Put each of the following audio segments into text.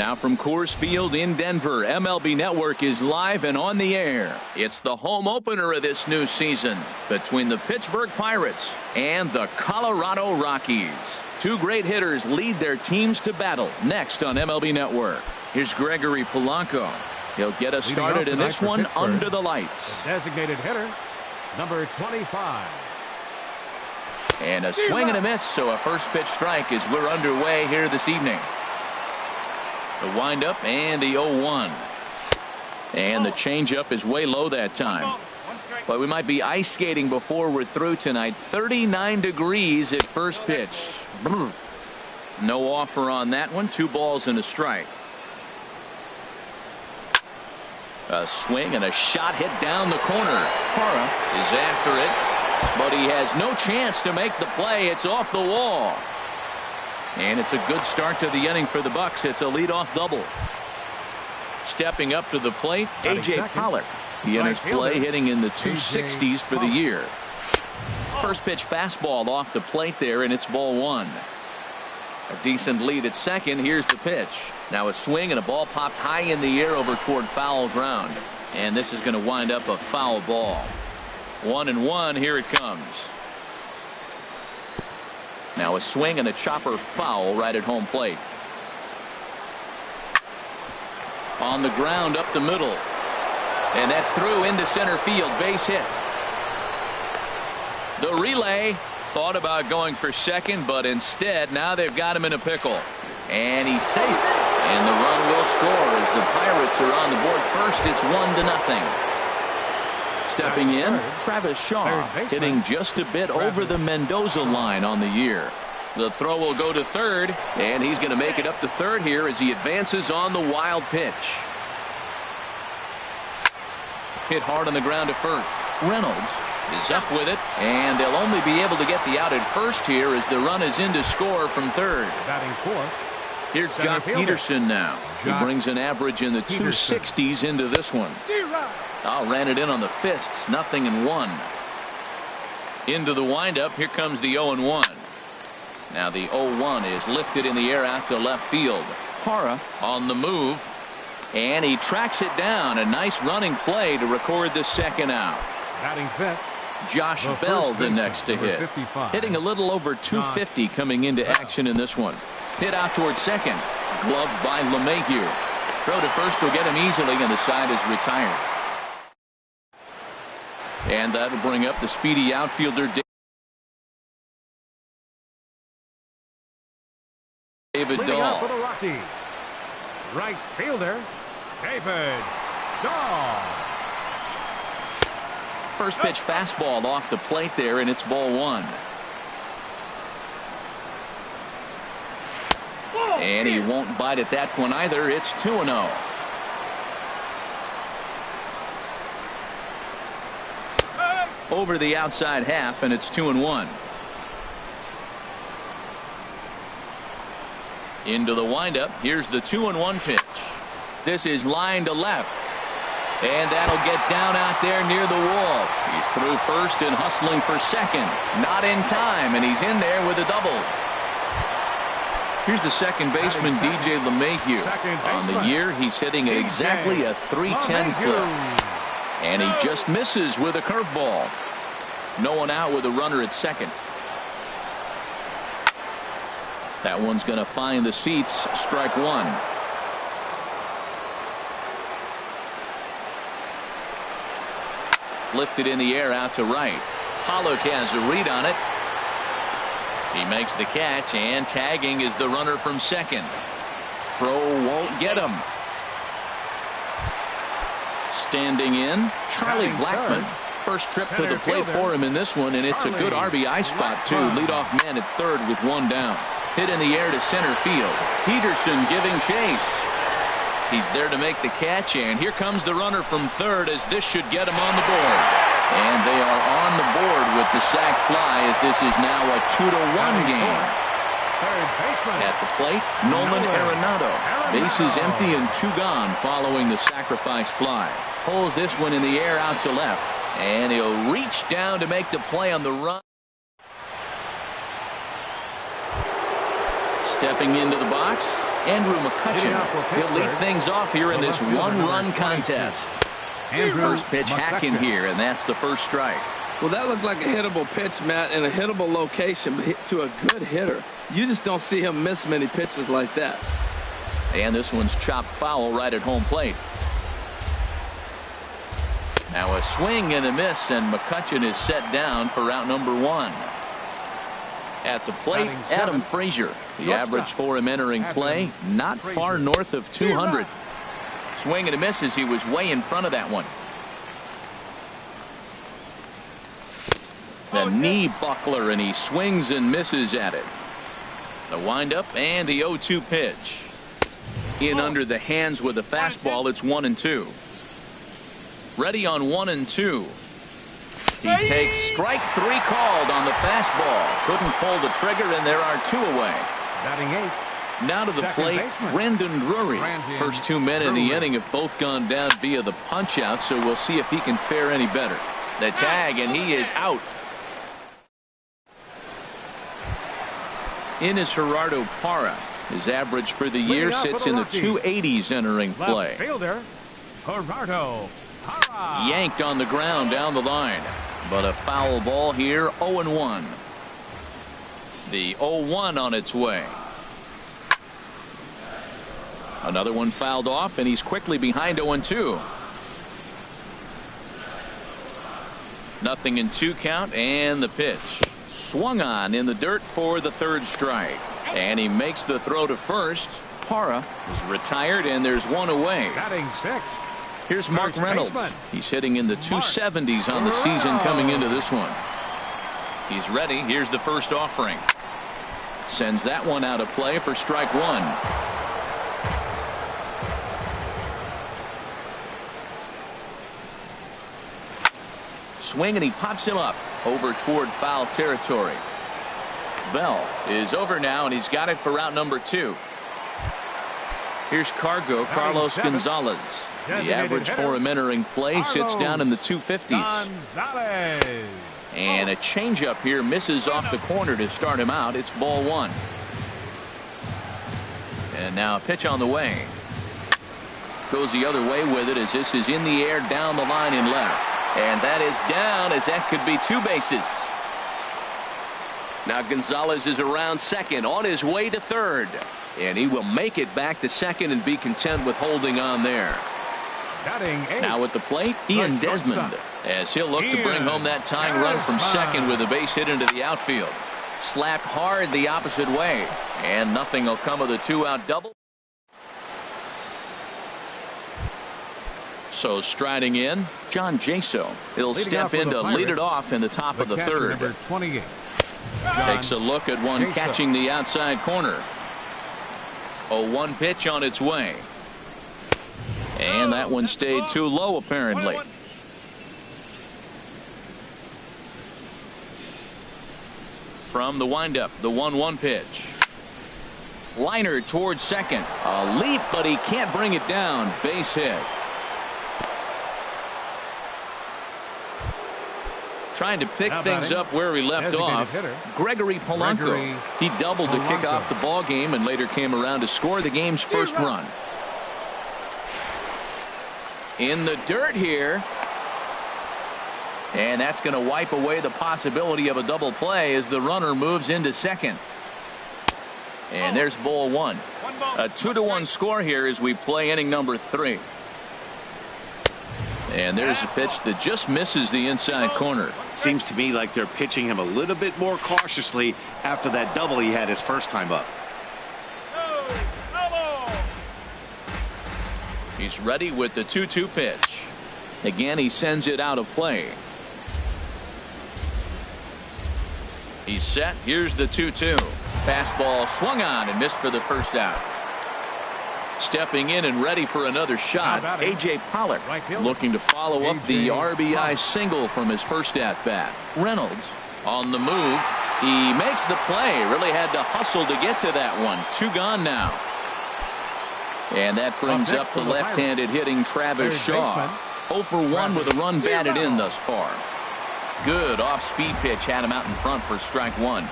Now from Coors Field in Denver, MLB Network is live and on the air. It's the home opener of this new season between the Pittsburgh Pirates and the Colorado Rockies. Two great hitters lead their teams to battle next on MLB Network. Here's Gregory Polanco. He'll get us started in this one under the lights. The designated hitter, number 25. And a swing and a miss, so a first pitch strike as we're underway here this evening. The windup and the 0-1. And the changeup is way low that time. But we might be ice skating before we're through tonight. 39 degrees at first pitch. No offer on that one. 2 balls and a strike. A swing and a shot hit down the corner. Hara is after it, but he has no chance to make the play. It's off the wall. And it's a good start to the inning for the Bucks. It's a leadoff double. Stepping up to the plate, A.J. Pollock. He enters play hitting in the 260s for the year. First pitch fastball off the plate there, and it's ball 1. A decent lead at second. Here's the pitch. Now a swing and a ball popped high in the air over toward foul ground. And this is going to wind up a foul ball. 1-1. Here it comes. Now a swing and a chopper foul right at home plate. On the ground up the middle. And that's through into center field. Base hit. The relay thought about going for second, but instead now they've got him in a pickle. And he's safe. And the run will score as the Pirates are on the board first. It's 1-0. Stepping in, Travis Shaw hitting just a bit over the Mendoza line on the year. The throw will go to third, and he's going to make it up to third here as he advances on the wild pitch. Hit hard on the ground to first. Reynolds is up with it, and they'll only be able to get the out at first here as the run is in to score from third. Batting fourth. Here's Jock Peterson now. He brings an average in the 260s into this one. Ran it in on the fists. 0-1. Into the windup. Here comes the 0-1. Now the 0-1 is lifted in the air out to left field. Hara on the move. And he tracks it down. A nice running play to record the second out. Batting fifth. Josh Bell the next to hit. 55. Hitting a little over 250 coming into action in this one. Hit out toward second. Gloved by LeMahieu. Throw to first will get him easily, and the side is retired. And that'll bring up the speedy outfielder David Dahl. For the Rockies, right fielder David Dahl. First pitch fastball off the plate there, and it's ball 1. And he won't bite at that one either. It's 2-0. Over the outside half, and it's 2-1. Into the windup. Here's the 2-1 pitch. This is line to left. And that'll get down out there near the wall. He's through first and hustling for second. Not in time, and he's in there with a double. Here's the second baseman, DJ LeMahieu. On the year, he's hitting at exactly a .310 clip. And he just misses with a curveball. No one out with a runner at second. That one's going to find the seats. Strike 1. Lifted in the air out to right. Pollock has a read on it. He makes the catch, and tagging is the runner from second. Throw won't get him. Standing in, Charlie Blackmon. First trip to the plate for him in this one, and it's a good RBI spot too. Leadoff man at third with 1 down. Hit in the air to center field. Peterson giving chase. He's there to make the catch, and here comes the runner from third as this should get him on the board. And they are on the board with the sac fly as this is now a 2-1 game. At the plate, Nolan Arenado. Bases empty and 2 gone following the sacrifice fly. Pulls this one in the air out to left. And he'll reach down to make the play on the run. Stepping into the box, Andrew McCutcheon. He'll lead things off here in this one-run contest. First pitch hacking here, and that's the first strike. Well, that looked like a hittable pitch, Matt, in a hittable location, but hit to a good hitter. You just don't see him miss many pitches like that. And this one's chopped foul right at home plate. Now a swing and a miss, and McCutcheon is set down for out number one. At the plate, Adam Frazier. The average for him entering play, not far north of 200. Swing and a miss as he was way in front of that one. The knee buckler, and he swings and misses at it. The windup and the 0-2 pitch. In under the hands with a fastball. It's 1-2. Ready on 1-2. He takes strike three called on the fastball. Couldn't pull the trigger, and there are two away. Batting eighth. Now to the plate, Brandon Drury. First two men in the inning have both gone down via the punch out, so we'll see if he can fare any better. The tag, and he is out. In is Gerardo Parra. His average for the year sits in the 280s entering play. Left fielder, Gerardo Parra. Yanked on the ground down the line. But a foul ball here, 0-1. The 0-1 on its way. Another one fouled off, and he's quickly behind 0-2. Nothing in two count, and the pitch. Swung on in the dirt for the third strike. And he makes the throw to first. Parra is retired, and there's one away. Batting sixth. Here's Mark Reynolds. He's hitting in the 270s on the season coming into this one. He's ready. Here's the first offering. Sends that one out of play for strike one. Swing, and he pops him up over toward foul territory. Bell is over now, and he's got it for out number two. Here's Carlos Gonzalez. The average for him entering play sits down in the 250s. And a changeup here misses off the corner to start him out. It's ball one. And now a pitch on the way. Goes the other way with it as this is in the air down the line in left. And that is down, as that could be two bases. Now Gonzalez is around second, on his way to third. And he will make it back to second and be content with holding on there. Now at the plate, Ian Desmond, as he'll look to bring home that tying run from second with a base hit into the outfield. Slapped hard the opposite way, and nothing will come of the two-out double. So striding in, John Jaso. He'll step in to lead it off in the top of the third. Takes a look at one catching the outside corner. 0-1 pitch on its way. And that one stayed too low, apparently. From the windup, the 1-1 pitch. Liner towards second. A leap, but he can't bring it down. Base hit. Trying to pick things up where he left off. Gregory Polanco. He doubled to kick off the ball game and later came around to score the game's first run. In the dirt here. And that's going to wipe away the possibility of a double play as the runner moves into second. And there's ball one. A 2-1 score here as we play inning number 3. And there's a pitch that just misses the inside corner. Seems to me like they're pitching him a little bit more cautiously after that double he had his first time up. He's ready with the 2-2 pitch. Again, he sends it out of play. He's set. Here's the 2-2. Fastball swung on and missed for the first out. Stepping in and ready for another shot, A.J. Pollock looking to follow up the RBI single from his first at-bat. Reynolds on the move. He makes the play. Really had to hustle to get to that one. 2 gone now. And that brings up the left-handed hitting Travis Shaw. 0 for 1 with a run batted in thus far. Good off-speed pitch had him out in front for strike one.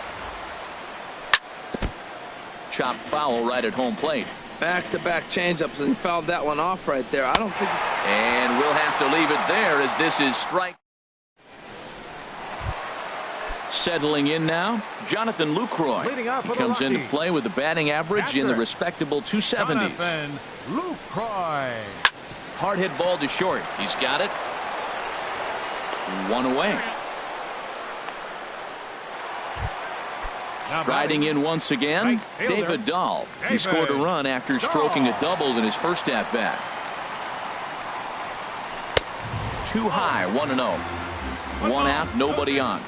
Chopped foul right at home plate. Back-to-back changeups, and he fouled that one off right there. I don't think. And we'll have to leave it there as this is strike. Settling in now, Jonathan Lucroy. He comes into play with a batting average in the respectable 270s. Jonathan Lucroy. Hard hit ball to short. He's got it. One away. Riding in once again, David Dahl. He scored a run after stroking a double in his first at-bat. Too high, 1-0. One out, nobody on.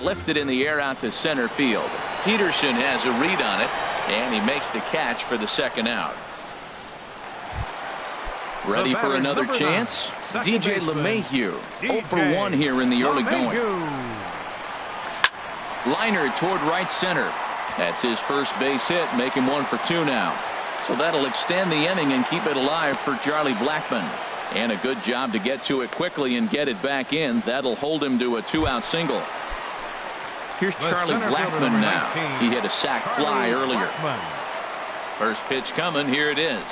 Lifted in the air out to center field. Peterson has a read on it, and he makes the catch for the second out. Ready for another chance? DJ LeMahieu. 0 for 1 here in the early going. Liner toward right center. That's his first base hit, making 1 for 2 now. So that'll extend the inning and keep it alive for Charlie Blackmon. And a good job to get to it quickly and get it back in. That'll hold him to a 2-out single. Here's Charlie Blackmon now. He hit a sac fly earlier. First pitch coming. Here it is.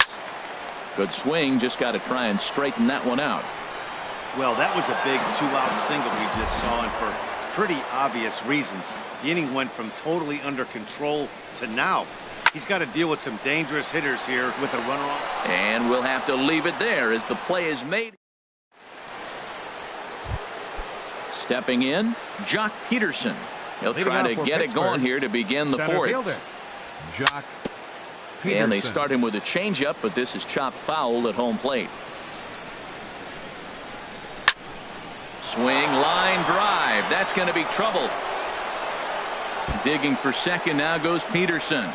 Good swing. Just got to try and straighten that one out. Well, that was a big 2-out single we just saw, and for pretty obvious reasons. The inning went from totally under control to now. He's got to deal with some dangerous hitters here with a runner on. And we'll have to leave it there as the play is made. Stepping in, Jock Peterson. He'll try to get it going here to begin the fourth. Jock Peterson. And they start him with a changeup, but this is chopped foul at home plate. Swing, line drive. That's going to be trouble. Digging for second now goes Peterson.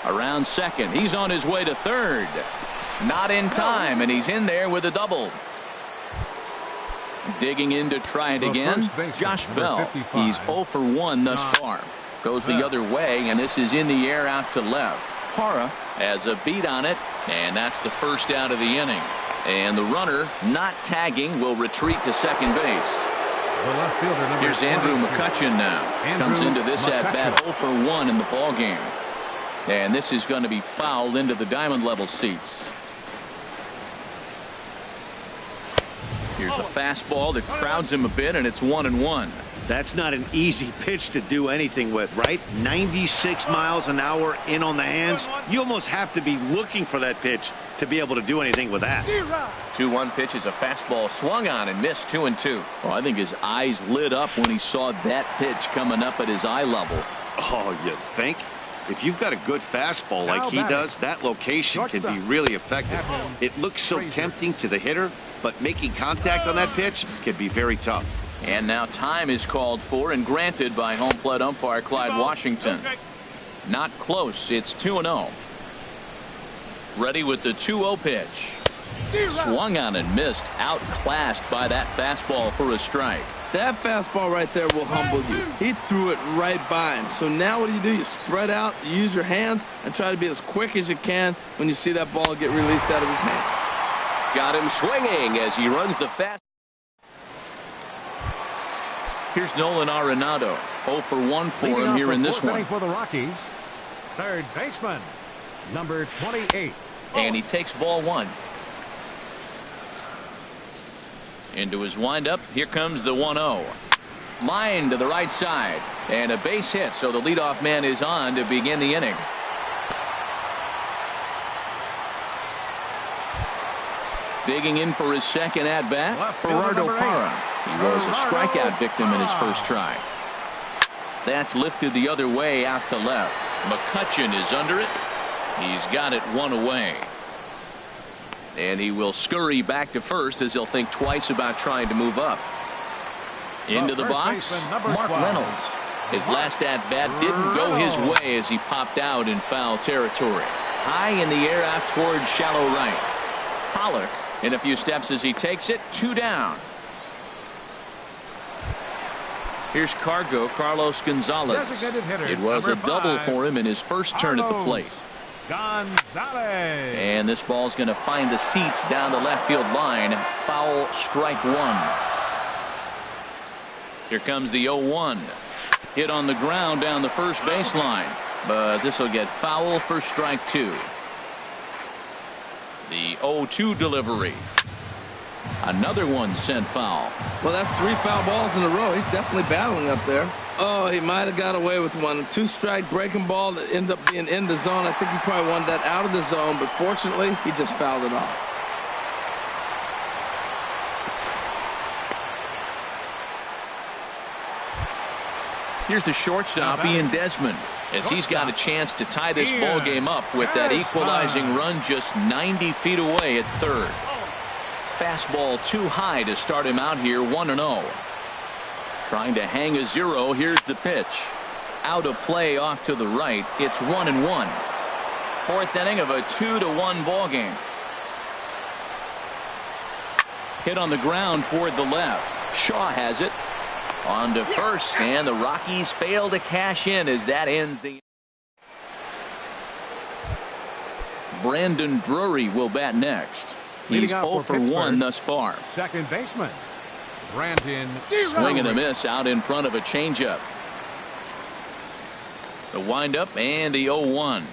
Around second. He's on his way to third. Not in time, and he's in there with a double. Digging in to try it again. Josh Bell. He's 0 for 1 thus far. Goes the other way, and this is in the air out to left. Hara has a beat on it, and that's the first out of the inning. And the runner, not tagging, will retreat to second base. Here's Andrew McCutchen now. Comes into this at-bat 0 for 1 in the ballgame. And this is going to be fouled into the diamond level seats. Here's a fastball that crowds him a bit, and it's 1-1. That's not an easy pitch to do anything with, right? 96 miles an hour in on the hands. You almost have to be looking for that pitch to be able to do anything with that. 2-1 pitch is a fastball swung on and missed 2-2. Well, I think his eyes lit up when he saw that pitch coming up at his eye level. Oh, you think? If you've got a good fastball like he does, that location can be really effective. It looks so tempting to the hitter, but making contact on that pitch can be very tough. And now time is called for and granted by home plate umpire Clyde Washington. Not close. It's 2-0. Ready with the 2-0 pitch. Swung on and missed. Outclassed by that fastball for a strike. That fastball right there will humble you. He threw it right by him. So now what do? You spread out, you use your hands, and try to be as quick as you can when you see that ball get released out of his hand. Got him swinging as he runs the fast. Here's Nolan Arenado. 0 for 1 for him here in this one. For the Rockies, third baseman, number 28. And he takes ball 1. Into his windup. Here comes the 1-0. Line to the right side. And a base hit, so the leadoff man is on to begin the inning. Digging in for his second at-bat, Gerardo Parra. He was a strikeout victim in his first try. That's lifted the other way out to left. McCutchen is under it. He's got it 1 away. And he will scurry back to first as he'll think twice about trying to move up. Into the box, Mark Reynolds. His last at-bat didn't go his way as he popped out in foul territory. High in the air out towards shallow right. Pollock in a few steps as he takes it. 2 down. Here's Carlos Gonzalez. It was a double for him in his first turn at the plate. Gonzalez. And this ball's going to find the seats down the left field line. Foul, strike 1. Here comes the 0-1. Hit on the ground down the first baseline, but this will get foul for strike two. The 0-2 delivery. Another one sent foul. Well, that's 3 foul balls in a row. He's definitely battling up there. Oh, he might have got away with one. 2-strike breaking ball that ended up being in the zone. I think he probably wanted that out of the zone, but fortunately, he just fouled it off. Here's the shortstop, Ian Desmond, as he's got a chance to tie this ball game up with that equalizing run just 90 feet away at third. Fastball too high to start him out here, 1-0. Trying to hang a 0. Here's the pitch. Out of play off to the right. It's 1-1. Fourth inning of a 2-1 ball game. Hit on the ground toward the left. Shaw has it. On to first, and the Rockies fail to cash in as that ends the. Brandon Drury will bat next. He's 0 for 1 thus far. Second baseman, Brandon. Swing and a miss out in front of a changeup. The windup and the 0-1.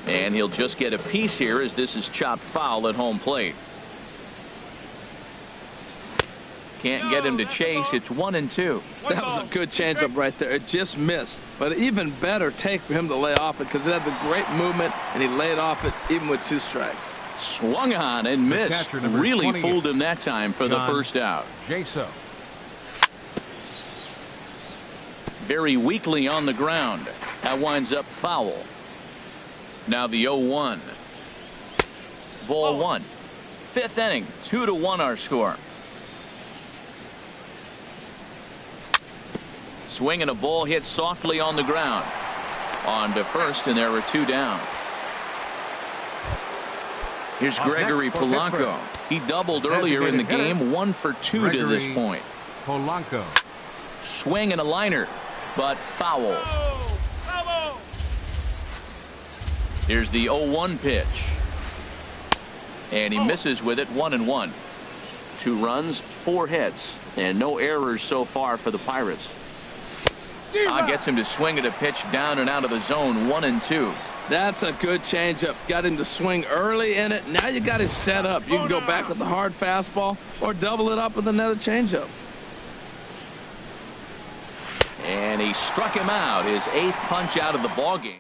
And he'll just get a piece here as this is chopped foul at home plate. Can't get him to chase. It's 1-2. That was a good changeup right there. It just missed. But an even better take for him to lay off it because it had the great movement and he laid off it even with 2 strikes. Swung on and missed. Really fooled him that time for the first out. Jaso. Very weakly on the ground. That winds up foul. Now the 0-1. Ball 1. Fifth inning. 2-1 our score. Swing and a ball hit softly on the ground. On to first, and there were 2 down. Here's Gregory Polanco. He doubled earlier in the game, 1 for 2 to this point. Polanco. Swing and a liner, but foul. Here's the 0-1 pitch. And he misses with it, 1-1. 2 runs, 4 hits, and no errors so far for the Pirates. Gets him to swing at a pitch down and out of the zone, 1-2. That's a good changeup. Got him to swing early in it. Now you got him set up. You can go back with the hard fastball or double it up with another changeup. And he struck him out, his 8th punch out of the ballgame.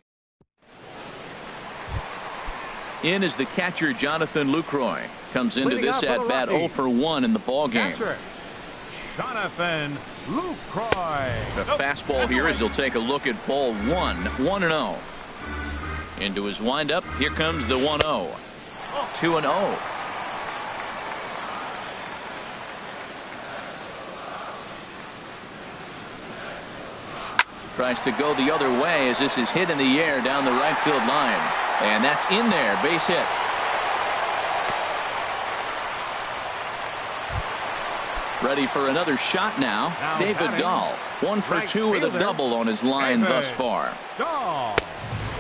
In is the catcher, Jonathan Lucroy. Comes into this at bat 0 for 1 in the ballgame. Jonathan Lucroy. The fastball here as he'll take a look at ball 1, 1-0. Into his windup. Here comes the 1-0. 2-0. Tries to go the other way as this is hit in the air down the right field line. And that's in there. Base hit. Ready for another shot now. David Dahl, 1 for 2 with a double on his line thus far.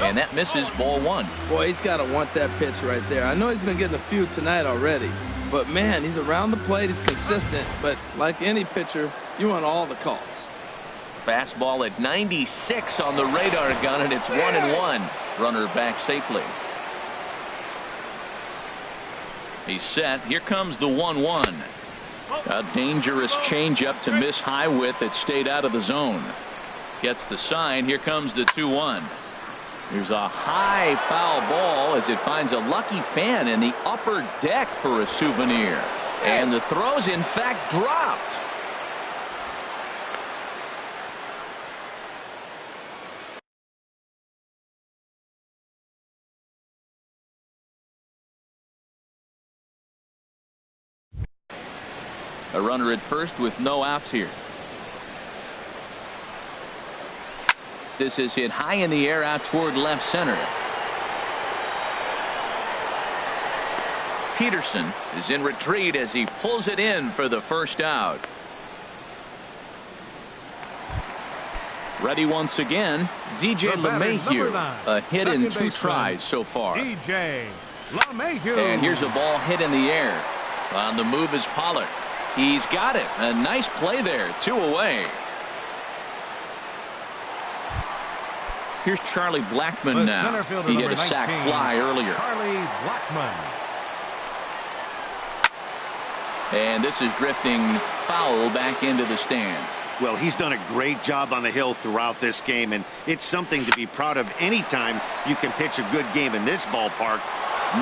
And that misses, ball 1. Boy, he's got to want that pitch right there. I know he's been getting a few tonight already. But, man, he's around the plate. He's consistent. But like any pitcher, you want all the calls. Fastball at 96 on the radar gun, and it's 1-1. Runner back safely. He's set. Here comes the 1-1. A dangerous changeup to miss high with. It stayed out of the zone. Gets the sign. Here comes the 2-1. Here's a high foul ball as it finds a lucky fan in the upper deck for a souvenir. And the throw's in fact dropped. A runner at first with no outs here. This is hit high in the air out toward left center. Peterson is in retreat as he pulls it in for the first out. Ready once again, DJ LeMahieu. A hit in 2 tries so far. DJ LeMahieu. And here's a ball hit in the air. On the move is Pollard. He's got it. A nice play there. 2 away. Here's Charlie Blackmon now. He hit a sac fly earlier. Charlie Blackmon. And this is drifting foul back into the stands. Well, he's done a great job on the hill throughout this game, and it's something to be proud of anytime you can pitch a good game in this ballpark.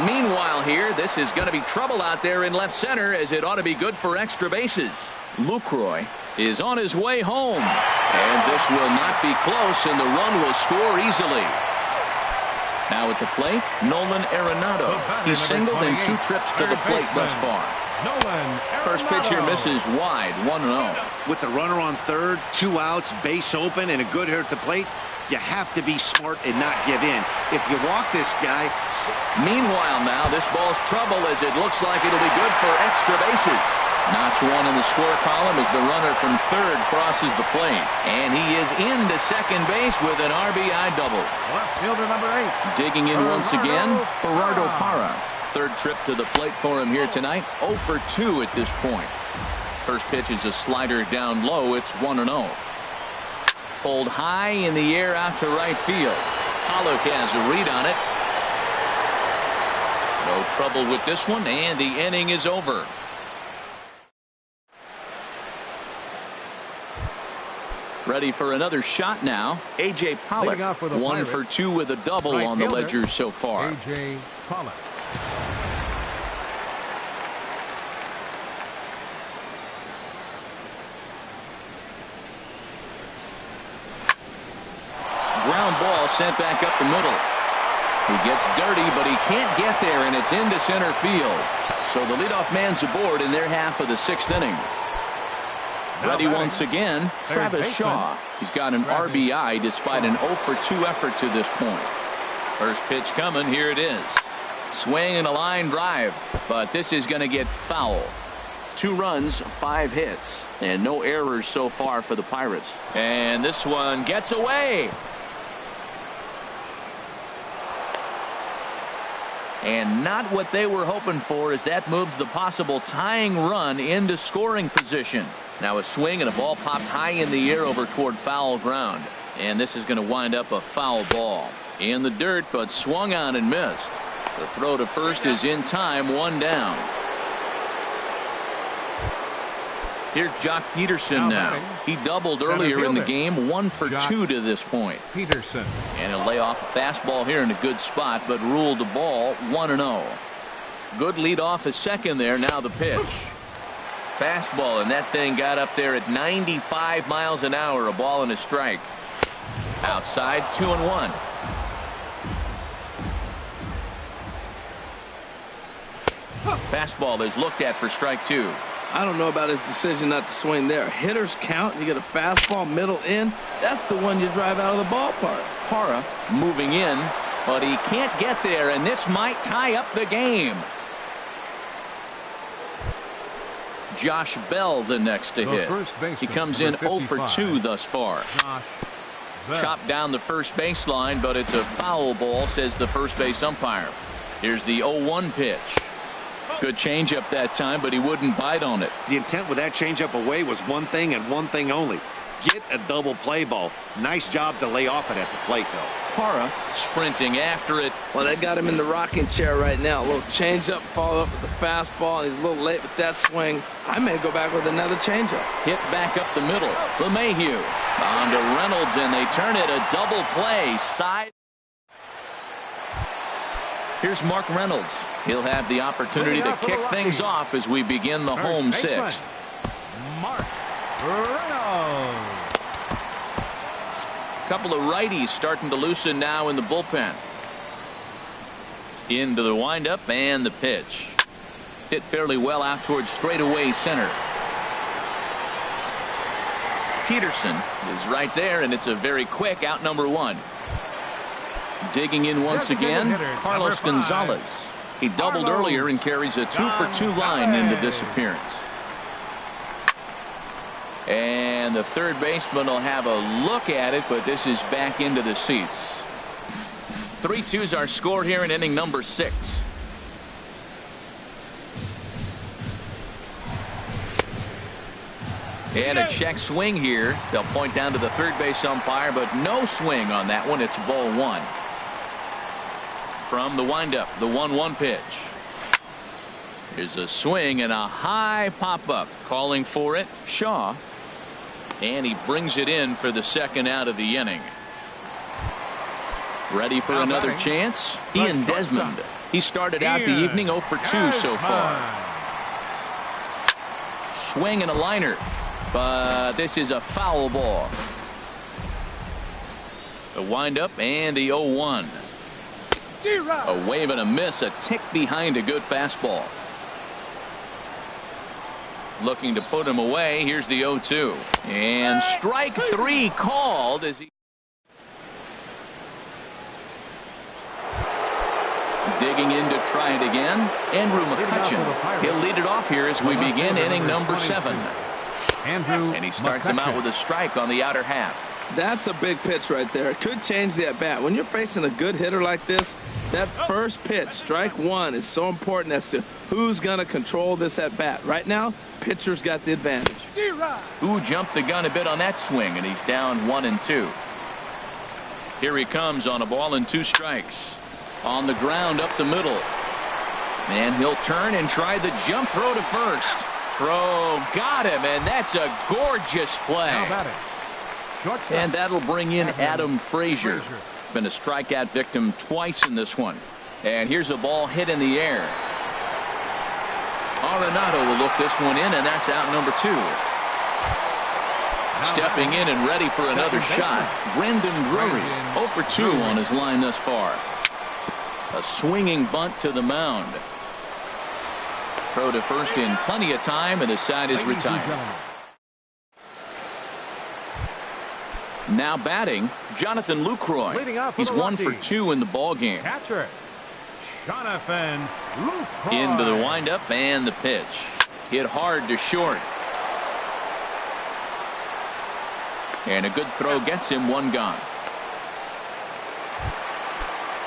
Meanwhile here, this is going to be trouble out there in left center, as it ought to be good for extra bases. Lucroy is on his way home, and this will not be close, and the run will score easily. Now at the plate, Nolan Arenado. He's singled in 2 trips to the plate thus far. First pitch here misses wide, 1-0. With the runner on third, 2 outs, base open, and a good hitter at the plate, you have to be smart and not give in. If you walk this guy. Meanwhile now, this ball's trouble, as it looks like it'll be good for extra bases. Notch 1 in the score column as the runner from third crosses the plate. And he is into second base with an RBI double. Left fielder number 8. Digging in once again, Gerardo Parra. Third trip to the plate for him here tonight. 0 for 2 at this point. First pitch is a slider down low. It's 1-0. Pulled high in the air out to right field. Pollock has a read on it. No trouble with this one, and the inning is over. Ready for another shot now. A.J. Pollock, 1 for 2 with a double on the ledger so far. A.J. Pollock. Ground ball sent back up the middle. He gets dirty, but he can't get there, and it's into center field. So the leadoff man's aboard in their half of the 6th inning. Ready once again, Travis Shaw. He's got an RBI despite an 0 for 2 effort to this point. First pitch coming. Here it is. Swing and a line drive, but this is going to get foul. 2 runs, 5 hits, and no errors so far for the Pirates. And this one gets away. And not what they were hoping for, as that moves the possible tying run into scoring position. Now a swing and a ball popped high in the air over toward foul ground. And this is going to wind up a foul ball. In the dirt, but swung on and missed. The throw to first is in time, 1 down. Here's Jock Peterson now. He doubled earlier in the game, 1 for 2 to this point. Peterson. And he'll lay off a fastball here in a good spot, but ruled the ball 1-0. Good lead off a second there. Now the pitch. Fastball, and that thing got up there at 95 miles an hour. A ball and a strike. Outside, 2-1. Fastball is looked at for strike 2. I don't know about his decision not to swing there. Hitters count. You get a fastball middle in. That's the one you drive out of the ballpark. Parra moving in, but he can't get there, and this might tie up the game. Josh Bell the next to hit. He comes in 0 for 2 thus far. Chopped down the first baseline, but it's a foul ball, says the first base umpire. Here's the 0-1 pitch. Good changeup that time, but he wouldn't bite on it. The intent with that changeup away was one thing and one thing only. Get a double play ball. Nice job to lay off it at the plate, though. Parra sprinting after it. Well, they got him in the rocking chair right now. A little changeup, follow up with the fastball, and he's a little late with that swing. I may go back with another changeup. Hit back up the middle. LeMahieu on to Reynolds, and they turn it a double play. Side. Here's Mark Reynolds. He'll have the opportunity to kick things off as we begin the home 6th. Mark Reynolds. Couple of righties starting to loosen now in the bullpen. Into the windup and the pitch. Hit fairly well out towards straightaway center. Peterson is right there, and it's a very quick out, number 1. Digging in once again, Carlos Gonzalez. He doubled earlier and carries a 2 for 2 line into this appearance. And the third baseman will have a look at it, but this is back into the seats. 3-2's our score here in inning number 6. And a check swing here. They'll point down to the third base umpire, but no swing on that one. It's ball one. From the windup, the 1-1 pitch. Here's a swing and a high pop-up. Calling for it, Shaw. And he brings it in for the second out of the inning. Ready for another chance? Ian Desmond. He started out the evening 0 for 2 so far. Swing and a liner. But this is a foul ball. The windup and the 0-1. A wave and a miss, a tick behind a good fastball. Looking to put him away. Here's the 0-2. And strike three called as he digging in to try it again. Andrew McCutcheon. He'll lead it off here as we begin inning number 7. And he starts him out with a strike on the outer half. That's a big pitch right there. It could change the at bat. When you're facing a good hitter like this, that first pitch, strike one, is so important as to who's going to control this at bat. Right now, pitcher's got the advantage. Who jumped the gun a bit on that swing, and he's down 1-2. Here he comes on a ball and 2 strikes. On the ground up the middle. And he'll turn and try the jump throw to first. Throw got him, and that's a gorgeous play. And that'll bring in Adam Frazier. Been a strikeout victim twice in this one. And here's a ball hit in the air. Arenado will look this one in, and that's out number 2. Stepping in and ready for another shot, Brendan Drury. 0 for 2 on his line thus far. A swinging bunt to the mound. Throw to first in plenty of time, and the side is retired. Now batting, Jonathan Lucroy. He's 1 for 2 in the ball game. Catcher, Jonathan Lucroy. Into the windup and the pitch. Hit hard to short. And a good throw gets him 1 gone.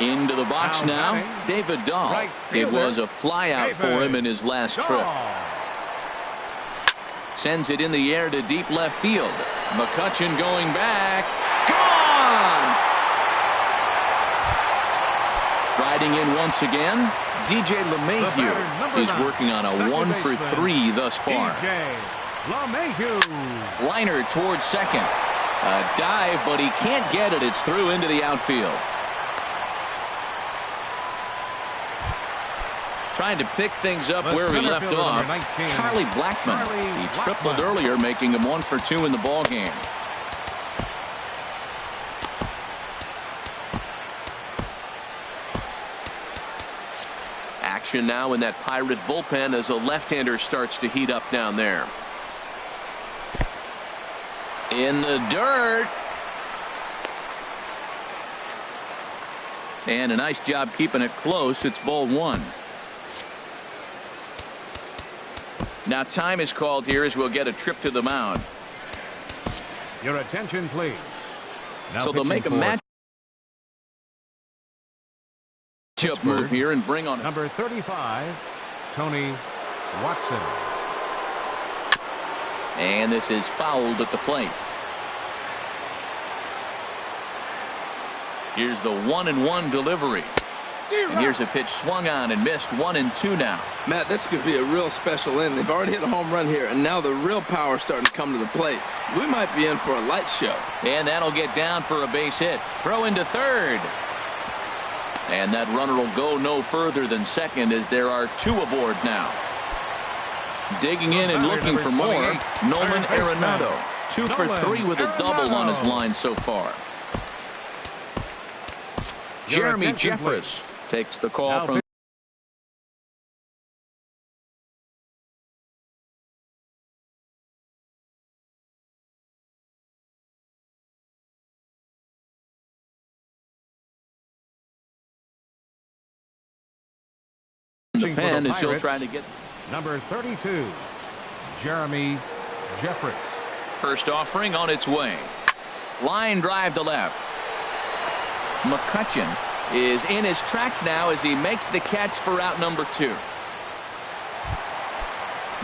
Into the box now, David Dahl. It was a flyout for him in his last trip. Sends it in the air to deep left field. McCutcheon going back. Gone! Riding in once again, DJ LeMahieu is working on a 1 for 3 thus far. Liner towards second. A dive, but he can't get it. It's through into the outfield. Trying to pick things up where he left off. Charlie Blackmon. He tripled earlier, making him 1 for 2 in the ball game. Action now in that Pirate bullpen as a left-hander starts to heat up down there. In the dirt. And a nice job keeping it close. It's ball 1. Now time is called here as we'll get a trip to the mound. Your attention, please. Now so they'll make a matchup move here and bring on number 35, Tony Watson. And this is fouled at the plate. Here's the 1-1 delivery. And here's a pitch swung on and missed. 1-2 now. Matt, this could be a real special inning. They've already hit a home run here, and now the real power is starting to come to the plate. We might be in for a light show. And that'll get down for a base hit. Throw into third. And that runner will go no further than second as there are 2 aboard now. Digging in and looking for more, Nolan Arenado. 2 for 3 with a double on his line so far. Jeremy Jeffress takes the call from the pen as he'll try to get number 32, Jeremy Jeffress. First offering on its way. Line drive to left. McCutcheon is in his tracks now as he makes the catch for out number 2.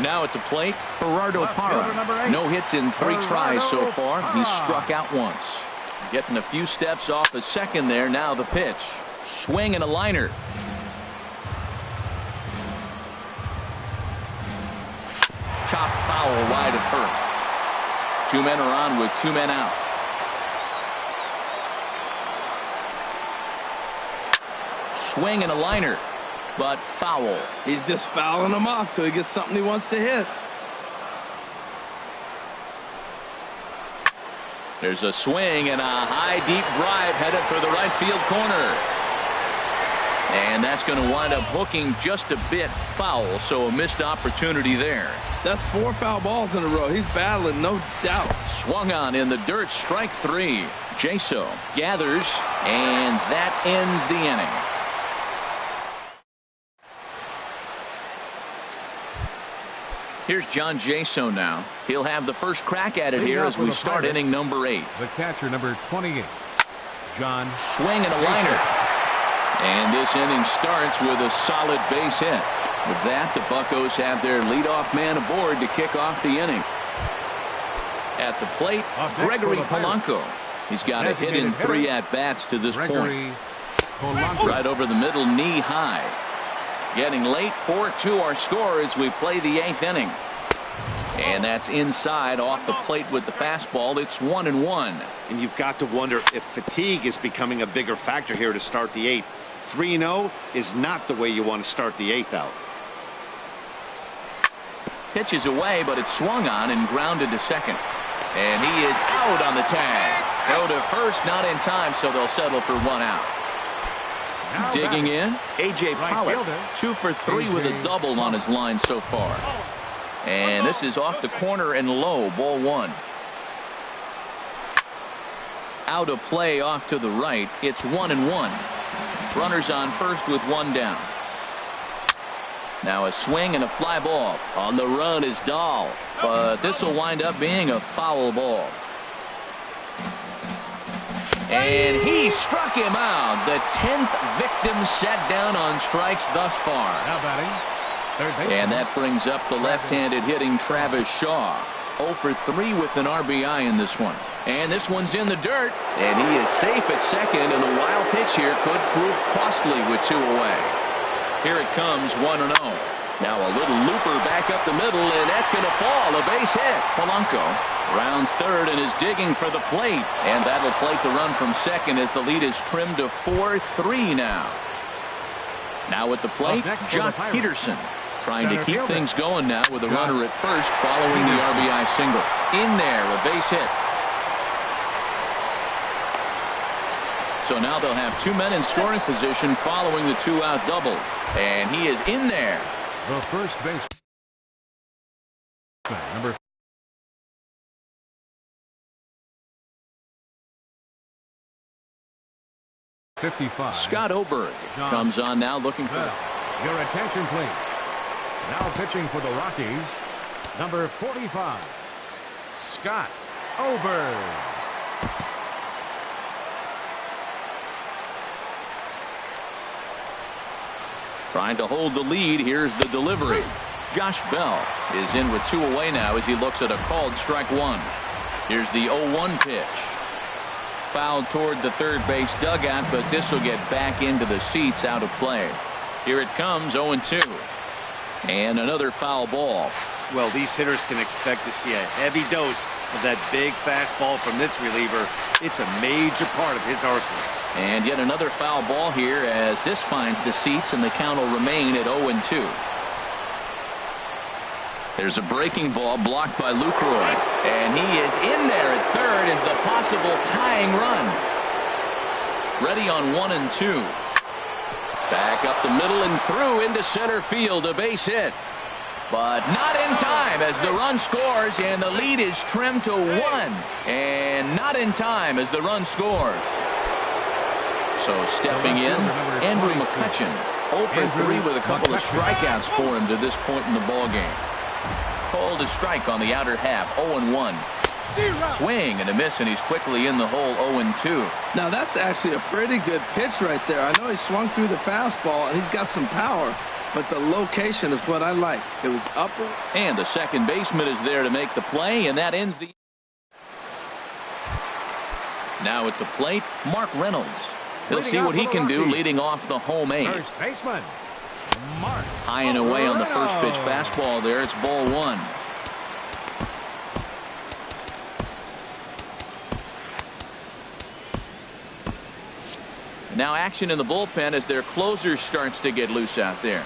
Now at the plate, Gerardo Left fielder, number Parra. 8. No hits in 3 tries so Gerardo far. He's Parra. struck out once. Getting a few steps off the second there. Now the pitch. Swing and a liner. Chop foul wide of first. 2 men are on with 2 men out. Swing and a liner, but foul. He's just fouling them off till he gets something he wants to hit. There's a swing and a high deep drive headed for the right field corner. And that's going to wind up hooking just a bit foul, so a missed opportunity there. That's 4 foul balls in a row. He's battling, no doubt. Swung on in the dirt, strike 3. Jaso gathers, and that ends the inning. Here's John Jaso now. He'll have the first crack at it here as we start inning number 8. The catcher, number 28, John. Swing and a liner. And this inning starts with a solid base hit. With that, the Buccos have their leadoff man aboard to kick off the inning. At the plate, Gregory Polanco. He's got a hit in 3 at-bats to this point. Right over the middle, knee high. Getting late, 4-2 our score as we play the 8th inning. And that's inside off the plate with the fastball. It's 1-1. And you've got to wonder if fatigue is becoming a bigger factor here to start the 8th. 3-0 is not the way you want to start the 8th out. Pitch is away, but it's swung on and grounded to second. And he is out on the tag. Go to first, not in time, so they'll settle for 1 out. Now Digging in, A.J. Right Pollock, fielder. 2 for 3 with a double on his line so far. And this is off the corner and low, ball 1. Out of play off to the right. It's 1-1. Runners on first with 1 down. Now a swing and a fly ball. On the run is Dahl, but this will wind up being a foul ball. And he struck him out. The 10th victim set down on strikes thus far. Now batting, third base. And that brings up the left-handed hitting Travis Shaw. 0 for 3 with an RBI in this one. And this one's in the dirt. And he is safe at second, and the wild pitch here could prove costly with 2 away. Here it comes, 1-0. Now a little looper back up the middle, and that's going to fall. A base hit. Polanco rounds third and is digging for the plate. And that'll plate the run from second as the lead is trimmed to 4-3 now. Now at the plate, Jock Peterson trying to keep things going now with a runner at first following the RBI single. In there, a base hit. So now they'll have 2 men in scoring position following the 2-out double. And he is in there. The first base, number 55. Scott Oberg comes on now looking for. Your attention, please. Now pitching for the Rockies, number 45, Scott Oberg. Trying to hold the lead. Here's the delivery. Josh Bell is in with 2 away now as he looks at a called strike 1. Here's the 0-1 pitch. Fouled toward the third base dugout, but this will get back into the seats, out of play. Here it comes, 0-2. And another foul ball. Well, these hitters can expect to see a heavy dose of that big fastball from this reliever. It's a major part of his arsenal. And yet another foul ball here as this finds the seats, and the count will remain at 0-2. There's a breaking ball blocked by Lucroy, and he is in there at third as the possible tying run. Ready on 1 and 2. Back up the middle and through into center field, a base hit. But not in time as the run scores, and the lead is trimmed to 1. And not in time as the run scores. So stepping in, Andrew McCutcheon, 0 for 3 with a couple of strikeouts for him to this point in the ballgame. Called a strike on the outer half, 0-1. Swing and a miss, and he's quickly in the hole, 0-2. Now that's actually a pretty good pitch right there. I know he swung through the fastball and he's got some power, but the location is what I like. It was upper. And the second baseman is there to make the play, and that ends the. Now at the plate, Mark Reynolds. He'll see what he can do leading off the home eight. First baseman, Mark. High and away on the first pitch fastball there. It's ball one. Now action in the bullpen as their closer starts to get loose out there.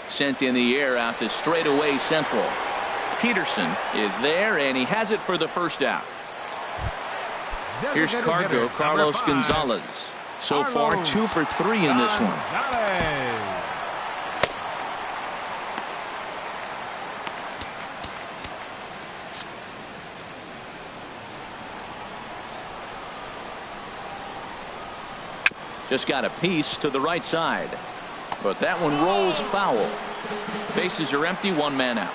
Sent in the air out to straightaway central. Peterson is there, and he has it for the first out. Here's Cargo, Carlos Gonzalez. So far, 2 for 3 in this one. Just got a piece to the right side. But that one rolls foul. Bases are empty, 1 man out.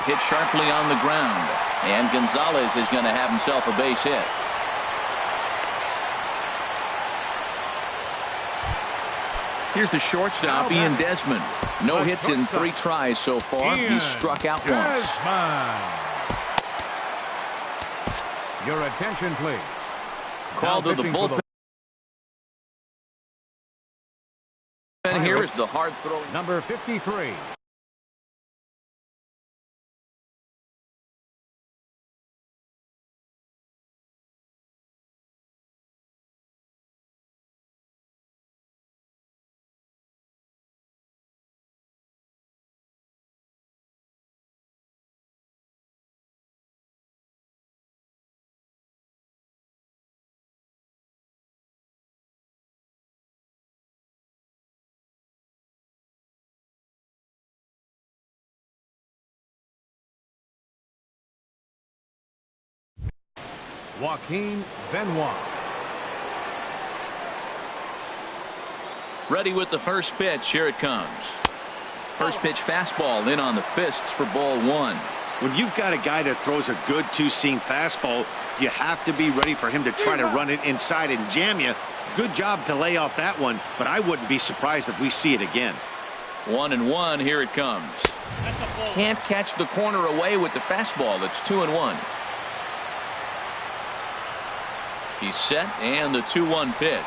Hit sharply on the ground. And Gonzalez is going to have himself a base hit. Here's the shortstop, Ian Desmond. No hits in 3 tries so far. He's struck out once. Your attention, please. Called to the bullpen. And here is the hard throw. Number 53. Joaquin Benoit. Ready with the first pitch. Here it comes. First pitch fastball in on the fists for ball 1. When you've got a guy that throws a good two-seam fastball, you have to be ready for him to try to run it inside and jam you. Good job to lay off that one, but I wouldn't be surprised if we see it again. 1-1. Here it comes. Can't catch the corner away with the fastball. It's 2-1. He's set, and the 2-1 pitch.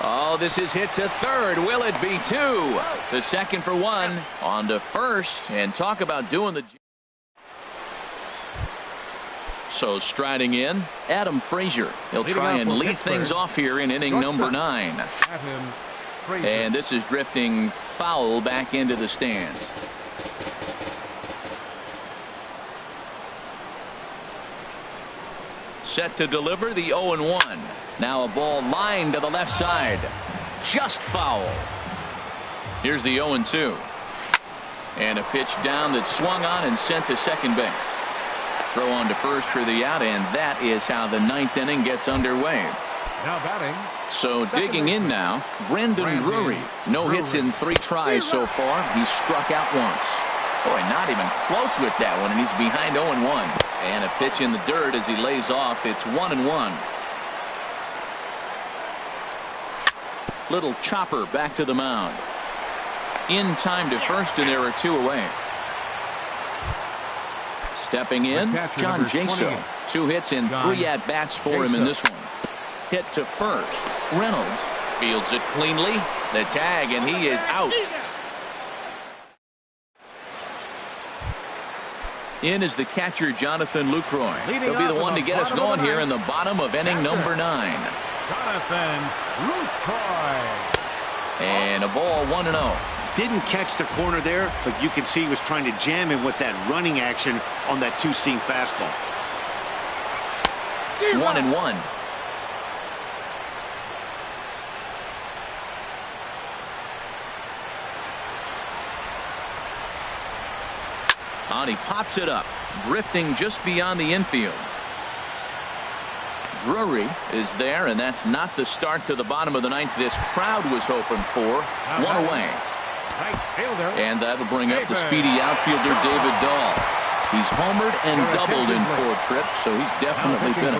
Oh, this is hit to third. Will it be 2? The second for 1. On to first, and talk about doing the. So striding in, Adam Frazier. He'll try and lead things off here in inning number 9. And this is drifting foul back into the stands. Set to deliver the 0-1. Now a ball lined to the left side. Just foul. Here's the 0-2. And a pitch down that swung on and sent to second base. Throw on to first for the out, and that is how the 9th inning gets underway. Now batting. So digging in now, Brandon Drury. No hits in 3 tries so far. He's struck out once. Boy, not even close with that one, and he's behind 0-1. And a pitch in the dirt as he lays off. It's 1-1. Little chopper back to the mound. In time to first, and there are 2 away. Stepping in, John Jaso. 2 hits and 3 at-bats for him in this one. Hit to first. Reynolds fields it cleanly. The tag, and he is out. In is the catcher, Jonathan Lucroy. He'll be the one to get us going here in the bottom of inning number 9. Jonathan Lucroy. And a ball 1-0. Didn't catch the corner there, but you can see he was trying to jam him with that running action on that two-seam fastball. 1-1. And he pops it up, drifting just beyond the infield. Drury is there, and that's not the start to the bottom of the 9th this crowd was hoping for. 1 away. Right fielder. And that'll bring up the speedy outfielder David Dahl. He's homered and doubled in 4 trips, so he's definitely been a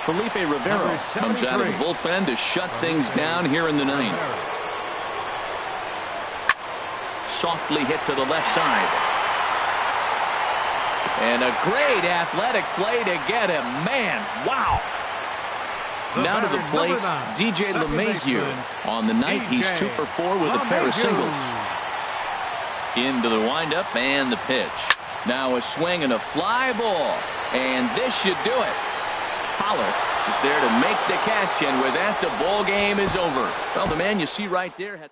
Felipe Rivero comes out of the bullpen to shut things down here in the ninth. Softly hit to the left side. And a great athletic play to get him. Man, wow. Now to the plate, DJ LeMahieu. On the night, he's 2 for 4 with a pair of singles. Into the windup and the pitch. Now a swing and a fly ball. And this should do it. Pollard is there to make the catch, and with that, the ball game is over. Well, the man you see right there had